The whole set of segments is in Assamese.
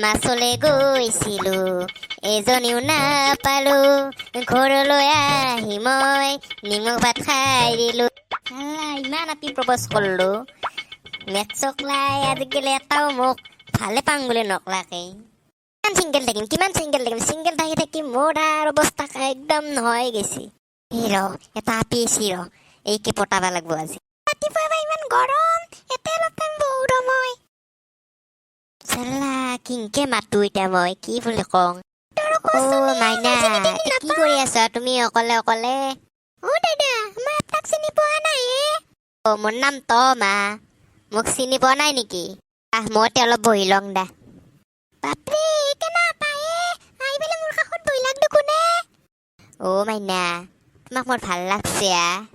মাছলে গৈছিলো এজনীও নাপালো ঘৰলৈ আহি মই নিমখ ভাত খাই দিলো ইমান আপি প্ৰপ'জ কৰিলো মেথছক লাই আজিকালি এটাও মোক ভালে পাং বুলি নকলাকে কিমান চিংগেল থাকিম চিংগেল থাকি থাকি মোৰ আৰু অৱস্থা একদম নহয় গৈছে এটা আপি আছি এইকে পটাব লাগব আজি ৰাতিপুৱা ইমান গৰম এতিয়া অলপ টাইম বহুত সময় চাল্লা কিংকে মাতো এতিয়া মই কি বুলি কওঁ মাইনা কি কৰি আছা তুমি অকলে অকলে দাদা মই আপোনাক চিনি পোৱা নাই মোৰ নাম মা মোক চিনি পোৱা নাই নেকি মই অলপ বহি লওঁ দা বাপৰে কেনা পায়ে আই বেলে মোৰ কাষত বহি লাগ দেখোনে মাইনা তোমাক মোৰ ভাল লাগছে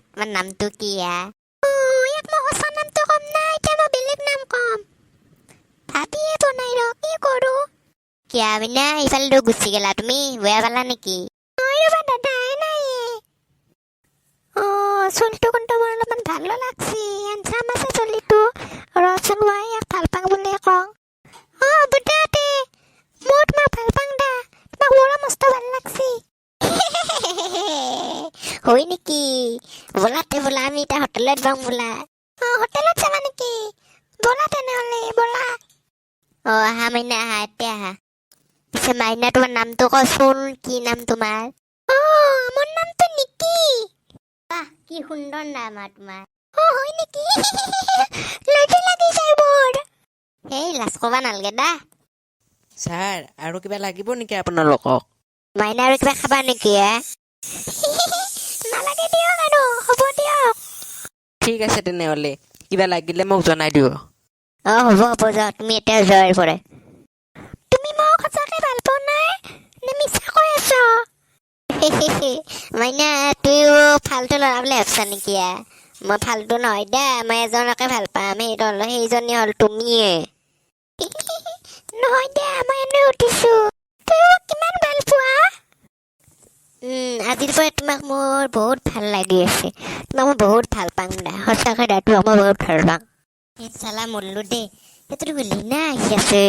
তোমাৰ নামটো কি ইয়াক মই সঁচা নামটো কম নাই এতিয়া মই বেলেগ নাম কম ভাবিয়ে বনাই কি কৰো কিয়া মিনা ইফালে গুচি গেলা তুমি বেয়া পালা নেকি দাদা নাই চুলটো কিন্তু মোৰ অলপমান ভাল লাগছে এনচাম আছে চলিটো ৰচোন মই ইয়াক ভাল পাং বুলি কওঁ বুটাতে মই তোমাক ভাল পাং দা তোমাক মোৰো মস্ত ভাল লাগছে হয় নেকি বোলাতে বোলা আমি এতিয়া হোটেলত যাম বোলা হোটেলত যাবা নেকি ব'লা তেনেহ'লে ব'লা আহা মাইনা আহা এতিয়া আহা পিছে মাইনা তোমাৰ নামটো কচোন কি নাম তোমাৰ মোৰ নামটো নিকি কি সুন্দৰ নাম তোমাৰ হয় নেকি লাজ লাগি যায় মোৰ লাজ কবা নালগে দা ছাৰ আৰু কিবা লাগিব নেকি আপোনালোকক মাইনা আৰু কিবা খাবা নেকি নালাগে দিয়ক আৰু হ'ব দিয়ক ঠিক আছে তেনেহ'লে কিবা লাগিলে মোক জনাই দিব হ'ব যাও তুমি এতিয়া যোৱাৰ পৰে তুমি মোক সঁচাকে ভাল পোৱা নাই নে মিছা কৈ আছ মাইনা তুমিও ফাল্টু ল'ৰা বুলি ভাবছা নেকি মই ফাল্টু নহয় দা মই এজনকে ভাল পাম সেইজনী হ'ল তুমিয়ে নহয় দা মই এনেই উঠিছো তুমি মোক কিমান ভাল পোৱা আজিৰ পৰা তোমাক মোৰ বহুত ভাল লাগি আছে তোমাক মই বহুত ভাল পাম দা সঁচাকে দা তোমাক মই বহুত ভাল পাম চালা মৰলো দে সেইটো লিনা আহি আছে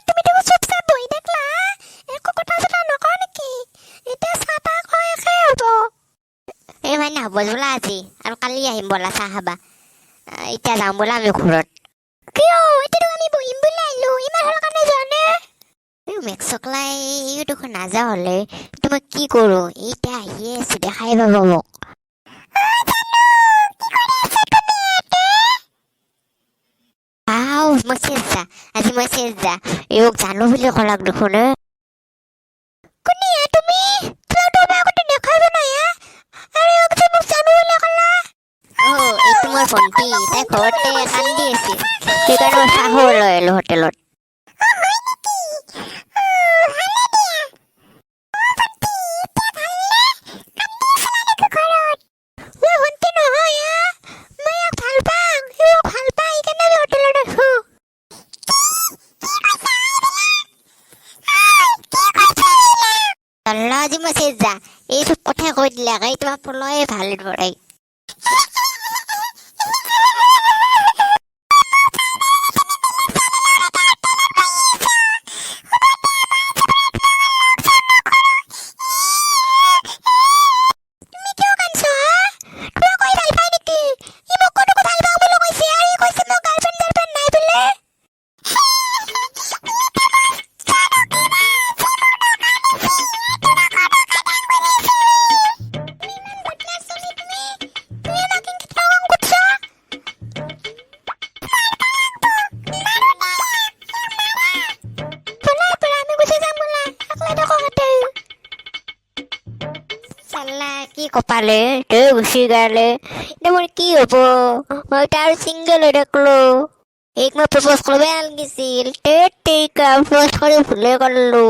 তুমি দেখোন চুপচাপ বহি থাকলা একো কথা চথা নকওঁ নেকি এতিয়া চাহ তাহ খোৱা একে হ'ব মানে হ'ব বোলা আজি আৰু কালি আহিম ব'লা চাহ খাবা এতিয়া যাম বোলা আমি ঘৰত কিয় এতিয়া আমি বহিম বুলি আহিলো ইমান হ'ল কাৰণে যোৱা মেক্সকলাই দেখোন নাযাওঁ হ'লে মই কি কৰোঁ এতিয়া আহিয়ে আছো দেখাই পাব মোক মই চেষ্টা আজি মই চেষ্টা এইক জানো বুলি ক'লাক দেখোন কোনে তুমি আগতে দেখাই নাই আৰু এইক যে মোক জানো বুলি ক'লা এইটো মোৰ ভণ্টি তাই ঘৰতে কান্দি আছিল সেইকাৰণে মই চাহ লৈ আহিলো হোটেলত আজি মই চেষ্টা এইটো কথাই কৈ দিলাক এই তোমাক পলয়ে ভাল ধৰে কি কপালে তই গুচি গেলে এতিয়া মোৰ কি হ'ব মই তাৰ চিংগল হৈ থাকলো এইক মই প্ৰপ'জ কৰিব লাগিছিল প্ৰপ'জ কৰি ভুলে কৰিলো